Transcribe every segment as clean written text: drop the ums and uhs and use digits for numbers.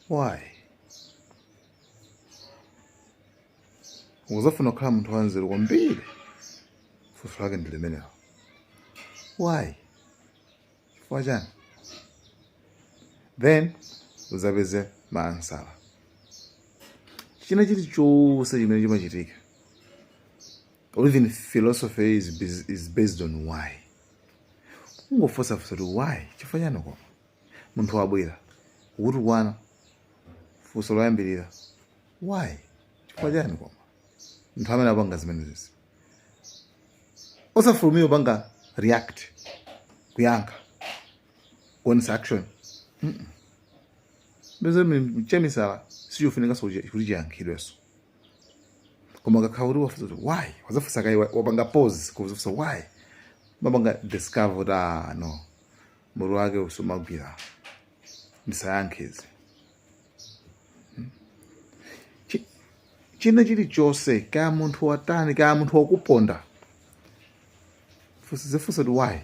Why? Uzafuna kukhala munthu wanzeru kwambiri funso lake ndi limenelo. Why? Chifukwa chani? Then uzapeze maansala. China chilichonse chimene chimachitika, or even philosophy is based on why. Ungofunsa kuti why? Chifukwa chani koma? Munthu wabwera ukuti kwana funso loyambirira why? Chifukwa chani koma? Munthu amene apanga zimenezi osafulumira upanga react, kuyankha, kuonesa action. Bese mchemisala sichofunika kuti chiyankhidweso. Koma kakhala kuti wafunsa kuti why? Wazafunsa kai wapanga pause kufunsa why? Mapanga discover kuti no, mutu wake usumagwira ndisayankhezi. China chilichonse kaya munthu watani kaya munthu wakuponda zifunsa kuti why?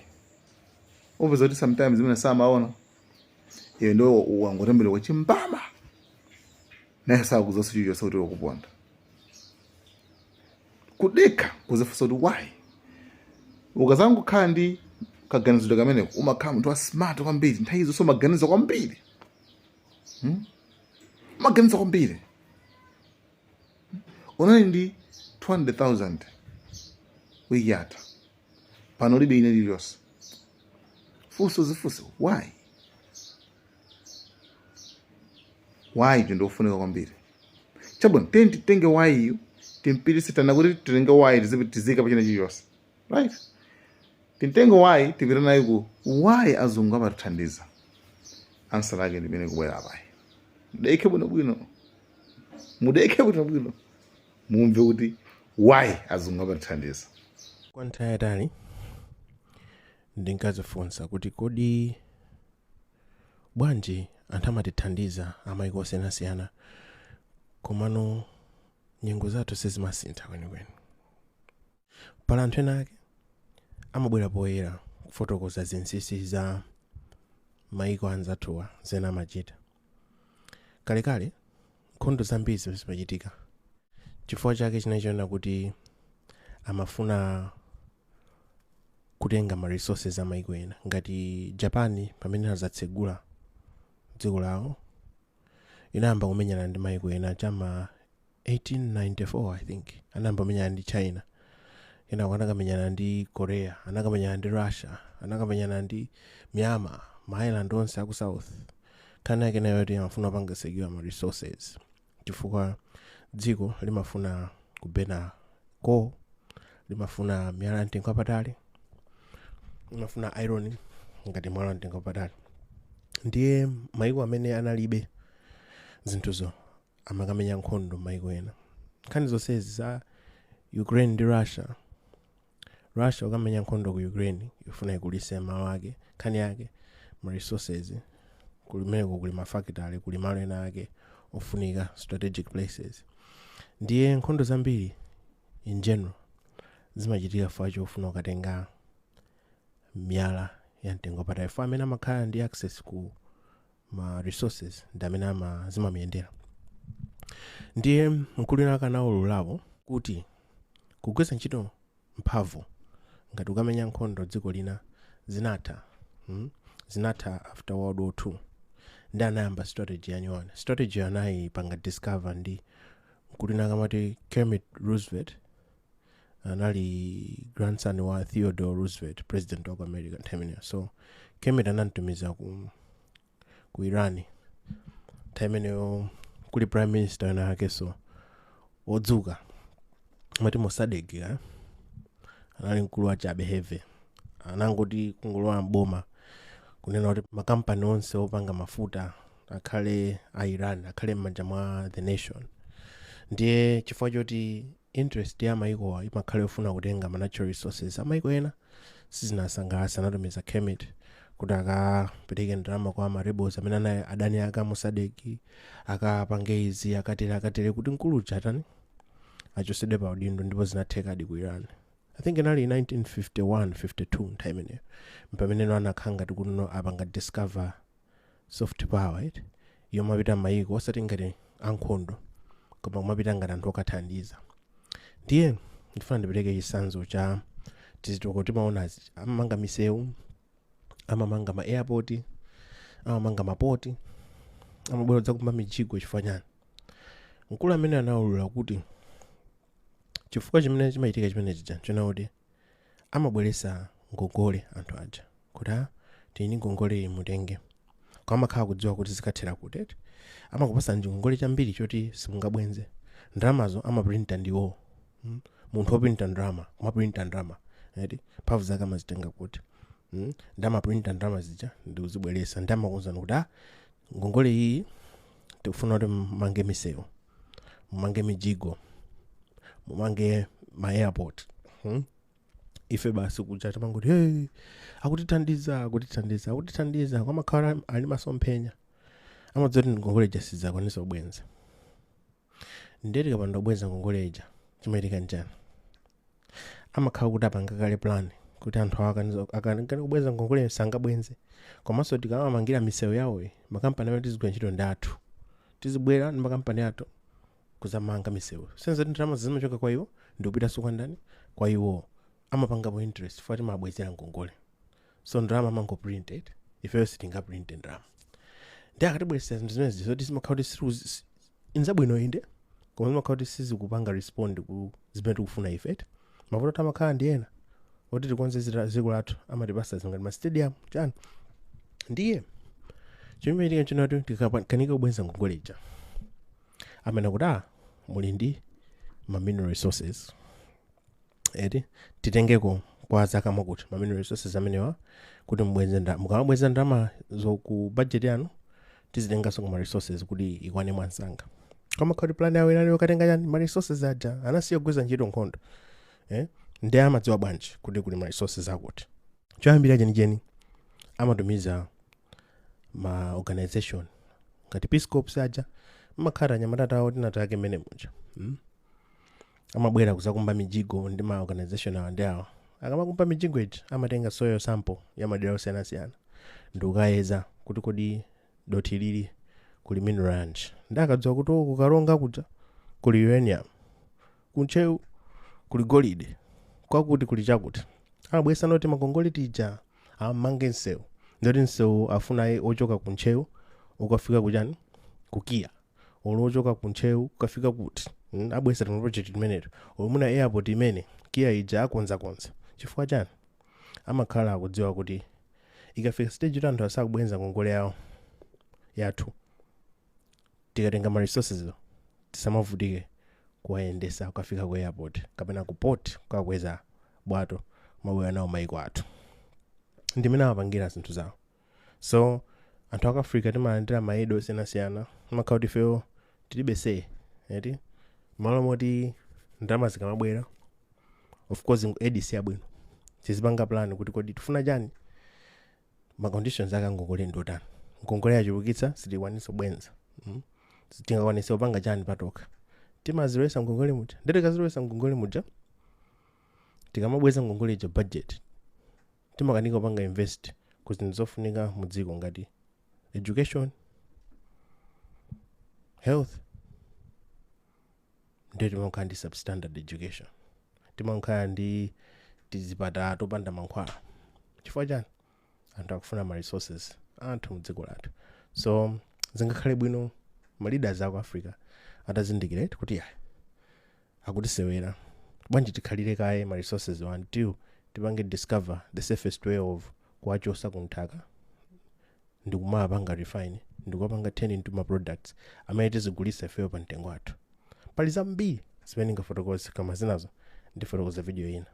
Upeza kuti sometimes imene samaona iwe ndo wangotembera kwa chimbama naye sakuzosa chilichonse kuti wakuponda. Kudekha kuzifunsa kuti why? Ukazanga kukhala ndi kaganizidwe kameneko umakhala munthu wa smart kwambiri, nthawi izo umaganiza kwambiri. Umaganiza kwambiri. Unali ndi 200,000 wiki yatha pano libe ine lililonse. Funso zifunse why? Why ndofunika kwambiri. Chabwino tenge why iyo timpitise tana kuti titenge why tizika pachina chiliyonse. Right? Titenge why tipita nayo ku why azungu amatithandiza. Answer lake limene kubwera apayi. Mudeke bwinobwino. Mumve kuti why azungu amatithandiza. Kwa nthawi yatali ndinkazifunsa kuti kodi bwanji anthu amatithandiza amayiko osiyanasiyana komano nyengo zathu sizimasintha kwenikweni. Pala anthu ena ake amabwera poyera kufotokoza zinsinsi za mayiko anzathuwa zena amachita. Kalekale nkhondo zambiri zimachitika chifukwa chake chinachiona kuti amafuna kutenga ma resources a mayiko ena. Ngati Japan pamene azatsegula dziko lawo inayamba kumenyana ndi mayiko ena chama 1894 I think. Anayamba kumenyana ndi China, kenako anakamenyana ndi Korea, anakamenyana ndi Russia, anakamenyana ndi Myanmar, ma island onse aku south. Kana yake nayo yoti amafuna kupanga secure ma resources chifukwa dziko limafuna kubena coal, limafuna miyala mtengo wapatali, limafuna iron ngati mwala mtengo wapatali. Ndiye mayiko amene analibe zinthuzo amakamenya nkhondo mayiko ena. Nkhani zonsezi za Ukraine ndi Russia ukamenya nkhondo ku Ukraine ifuna ikulise malo ake, nkhani yake ma resources kulimeneko kuli mafactory, kuli malo ena ake ofunika strategic places. Ndiye nkhondo zambiri in general zimachitika chifukwa chofuna kukatenga miyala ya mtengo wapatali. Fa amene amakhala ndi access ku ma resources ndi amene zimamuyendera. Ndiye mkulu akanawo lawo kuti kugwiritsa ntchito mphamvu ngati ukamenya nkhondo dziko lina zinatha after World War II. Ndi anayamba strategy yanyuwana. Strategy anayipanga discover ndi mkulu akamati Kermit Roosevelt, anali grandson wa Theodore Roosevelt, president of America terminal. So Kermit anatumiza ku Iran terminal kuli prime minister na akeso odzuka mati Mossadegh anali mkulu wa Chabe Heve, anangoti kungulowa mboma kunena kuti makampani onse opanga mafuta akhale a Iran, akhale m'manja mwa the nation. Ndiye chifukwa choti interest ya mayiko imakhale yofuna kutenga ma natural resources amayiko ena sizinasangalatsa, anatumiza Kermit kuti akapereke ndalama kwa ma rebels amene anayi adani aka Mossadegh akapange izi akatere kuti mkulu chatani achosedwe pa udindo, ndipo zinatheka ku Iran. I think inali 1951-52 time ine pamene anakhanga tikuno apanga discover soft power, right? yomapita m'mayiko osati ngati ankhondo koma kumapita ngati anthu okathandiza. Ndiye ndifuna ndipereke chisanzo cha tizitoko timaonazi amamanga misewu, amamanga ma airport, amamanga mapoti, amabwera dzakumba mijigo chifukwa chani. Mkulu amene anaulula kuti chifukwa chimene chimayitika chimene chija chonauti amabweresa ngongole anthu aja kuti tini ngongole mutenge kwa amakhala kudziwa kuti zikathera kutete amakupasa ngongole chambiri choti simungabwenze ndalamazo amaprinta ndiwo munthu oprinta ndalama kumaprinta ndalama eti mphamvu zake amazitenga kuti ndamaprinta ndalama zija ndi uzibweresa ndamakuwuzani kuti ngongole iyi tikufuna kuti mange misewu, mumange mijigo, mumange ma airport. Ife basi kuja tamangoti hey akutithandiza kwa makhala ali masomphenya amadzoti ngongole jasiza kwanisa ubwenza. Ndeti kapanda ubwenza ngongole ija chimayitika njani amakhala kuti apanga kale plan kuti anthu akana kubwenza ngongole sangabwenze komanso tikamamangira misewu yawo makampani amene tizigwira ntchito ndi athu tizibwera ndi makampani athu kuzamanga misewu senza ndalama zimachoka kwa iwo ndi kupita kwa ndani kwa iwo amapangapo interest fuati mabwezera ngongole so ndalama mango printed ifeyo sitingaprint ndalama ndi akatibwesera zinthu zimezi zoti zimakhala kuti inzabwino inde koma zimakhala kuti sizikupanga respond ku zimene tikufuna ifeti mavuto tamakhala ndi ena oti tikonze ziko lathu amatipasa zingati ma stadium chani. Ndiye chimeyitika chinoti tikanika kubwenza ngongole ija amene kuti muli ndi ma mineral resources eti titengeko kwa zaka makuti ma mineral resources amenewa kuti mbwenze mukamabwenza ndalama zoku budget yanu tizitenganso kuma resources kuti ikwane mwansanga kama khati plan yawo inali yokatenga chani ma resources aja anasiya kugwiza ntchito nkhondo ndi amadziwa bwanji kuti kuli ma resources akuti choyambira jeni amatumiza ma organization ngati Peace Corps aja makhala nyamatata awo tinatake mene muja amabwera kuzakumba mijigo ndi ma organization awo ndi awo akamakumba mijigo iji amatenga soil sample ya madera osiyanasiyana ndi ukayeza kuti kodi doti lili kuli mineral range ndi akadziwa kuti kukalonga kuja kuli uranium kunchewu kuli golide kwakuti kuli chakuti amabwesa noti magongole tija amange nsewu ndoti nsewu afuna ochoka kunchewu ukafika kujani kukia olochoka kunchewu ukafika kuti abwesa mu project imeneyo olumuna airport imene kia ija akonza chifukwa chani amakhala akudziwa kuti ikafika stage kuti anthu asakubwenza ngongole yawo yathu tikatenga ma resources tisamavutike kuwayendesa ukafika ku airport kapena ku port kukakweza bwato mabwera nawo mayiko athu ndimene amapangira zinthu zawo. So anthu aku Africa timalandira maedo osiyanasiyana amakhala kuti ifeyo tilibe say eti malo moti ndalama zikamabwera of course aid siyabwino tizipanga plan kuti kodi tifuna chani ma conditions aka ngongole ndotani ngongole yachulukitsa sitikwanisa kubwenza sitingakwanisa kupanga chani patoka timazilowesa ngongole muja ndete kazilowesa ngongole muja tikamabweza ngongole ija budget timakanika kupanga invest kuti ndizofunika mudziko ngati education, health, ndi timakhala ndi substandard education timakhala ndi tizipata topanda mankhwala chifukwa chani anthu akufuna ma resources anthu mudziko lathu. So zingakhale bwino ma leaders aku Africa atazindikira kuti akutisewera bwanji tikhalire kaye ma resources until tipange discover the safest way of kuwachosa kunthaka ndi kumapanga refine ndi kupanga turn into ma products amene tizigulisa ifeyo pa mtengo wathu. Pali zambiri zimene ndingafotokoze kama zinazo ndifotokoza video ina.